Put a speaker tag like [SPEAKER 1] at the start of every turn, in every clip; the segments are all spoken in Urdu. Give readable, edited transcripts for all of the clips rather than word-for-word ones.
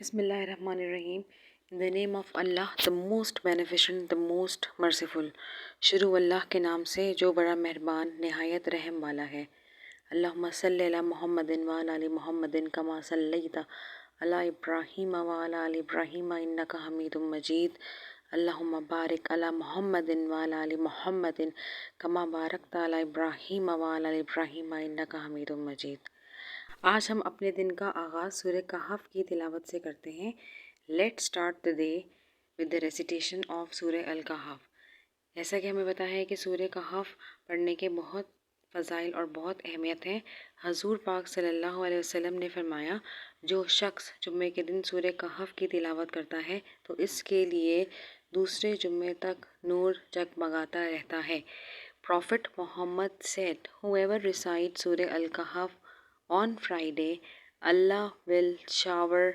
[SPEAKER 1] Bismillahirrahmanirrahim. In the name of Allah, the most beneficent, the most merciful. شروع اللہ کے نام سے جو بڑا مہربان نہایت رحم والا ہے۔ اللہم صلی علی محمد وعلی آل محمد کما صلیت علی ابراہیم وعلی آل ابراہیم انک حمید مجید۔ اللہم بارک علی محمد وعلی آل محمد کما بارکت علی ابراہیم وعلی آل ابراہیم انک حمید مجید۔ آج ہم اپنے دن کا آغاز سورہ کہف کی تلاوت سے کرتے ہیں۔ Let start the day with the recitation of سورہ الکہف۔ جیسا کہ ہمیں پتہ ہے کہ سورہ کہف پڑھنے کے بہت فضائل اور بہت اہمیت ہے۔ حضور پاک صلی اللہ علیہ وسلم نے فرمایا، جو شخص جمعے کے دن سورہ کہف کی تلاوت کرتا ہے تو اس کے لیے دوسرے جمعے تک نور جگمگاتا رہتا ہے۔ Prophet Muhammad said, whoever recites Surah Al-Kahf on Friday, Allah will shower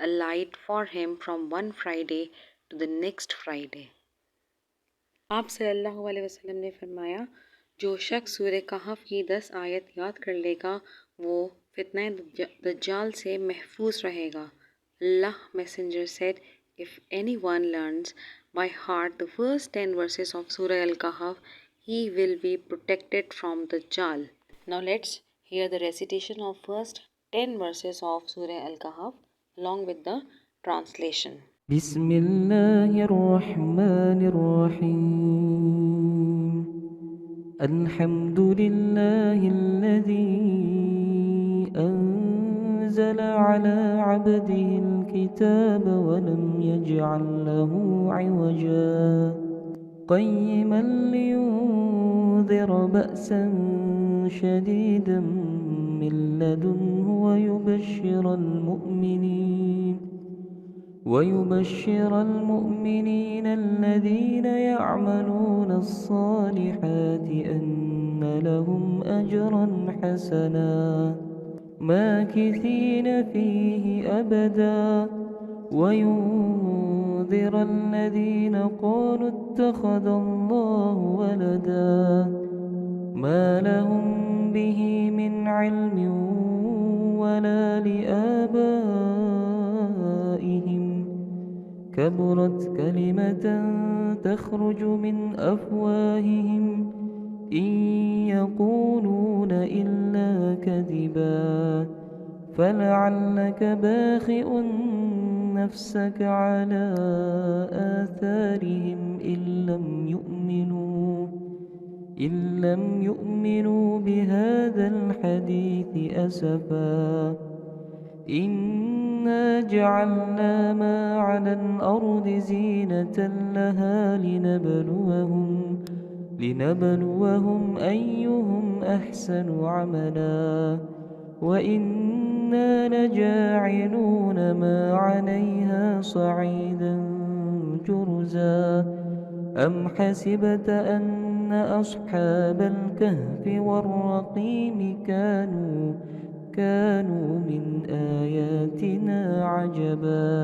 [SPEAKER 1] a light for him from one Friday to the next Friday۔ آپ صلی اللہ علیہ وسلم نے فرمایا، جو شخص سورہ کہف کی 10 آیت یاد کر لے گا وہ فتنہ دجال سے محفوظ رہے گا۔ اللہ Messenger said, if anyone learns by heart the first 10 verses of Surah Al-Kahf, he will be protected from Dajjal۔ Now let's hear the recitation of first 10 verses of Surah Al-Kahf along with the translation۔
[SPEAKER 2] بسم الله الرحمن الرحيم الحمد لله الذي أنزل على عبده الكتاب ولم يجعل له عوجا قيما لينذر بأسا شديدا من لدنه ويبشر المؤمنين الذين يعملون الصالحات أن لهم أجرا حسنا ماكثين فيه أبدا وينذر الذين قالوا اتخذ الله ولدا ما لهم به من علم ولا لآبائهم كبرت كلمة تخرج من أفواههم إن يقولون إلا كذبا فلعلك باخئ نفسك على آثارهم إن لم يؤمنوا بهذا الحديث أسفا إنا جعلنا ما على الأرض زينة لها لنبلوهم أيهم أحسن عملا وإنا لجاعلون ما عليها صعيدا جرزا أم حسبت أن أصحاب الكهف والرقيم كانوا من آياتنا عجبا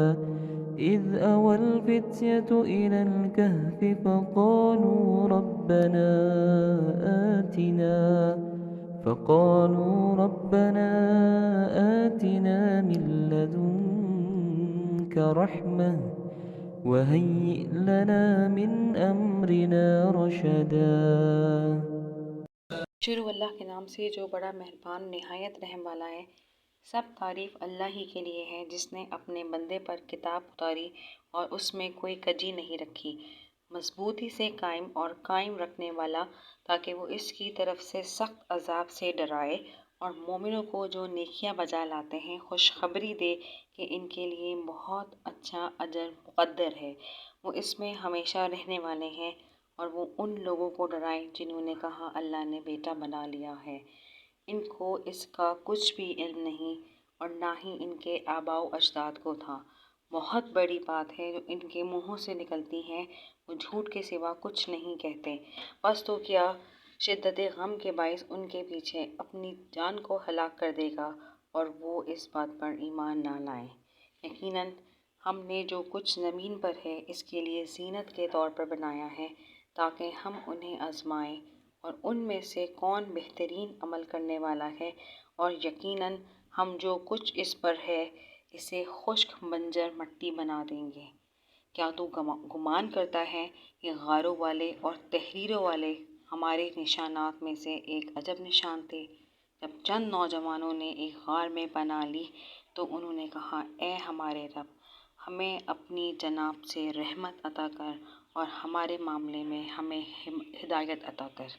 [SPEAKER 2] إذ أوى الفتية إلى الكهف فقالوا ربنا آتنا من لدنك رحمة وهيئ لنا من أمرنا رشدا۔
[SPEAKER 1] شروع اللہ کے نام سے جو بڑا مہربان نہایت رحم والا ہے۔ سب تعریف اللہ ہی کے لیے ہے جس نے اپنے بندے پر کتاب اتاری اور اس میں کوئی کجی نہیں رکھی، مضبوطی سے قائم اور قائم رکھنے والا تاکہ وہ اس کی طرف سے سخت عذاب سے ڈرائے اور مومنوں کو جو نیکیاں بجا لاتے ہیں خوشخبری دے کہ ان کے لیے بہت اچھا اجر مقدر ہے، وہ اس میں ہمیشہ رہنے والے ہیں، اور وہ ان لوگوں کو ڈرائے جنہوں نے کہا اللہ نے بیٹا بنا لیا ہے، ان کو اس کا کچھ بھی علم نہیں اور نہ ہی ان کے آباء و اجداد کو تھا۔ بہت بڑی بات ہے جو ان کے منہوں سے نکلتی ہے، وہ جھوٹ کے سوا کچھ نہیں کہتے، بس تو کیا شدت غم کے باعث ان کے پیچھے اپنی جان کو ہلاک کر دے گا اور وہ اس بات پر ایمان نہ لائیں۔ یقیناً ہم نے جو کچھ زمین پر ہے اس کے لیے زینت کے طور پر بنایا ہے تاکہ ہم انہیں آزمائیں اور ان میں سے کون بہترین عمل کرنے والا ہے، اور یقیناً ہم جو کچھ اس پر ہے اسے خشک بنجر مٹی بنا دیں گے۔ کیا تو گمان کرتا ہے کہ غاروں والے اور تحریروں والے ہمارے نشانات میں سے ایک عجب نشان تھے؟ جب چند نوجوانوں نے ایک غار میں پناہ لی تو انہوں نے کہا، اے ہمارے رب، ہمیں اپنی جناب سے رحمت عطا کر اور ہمارے معاملے میں ہمیں ہدایت عطا کر۔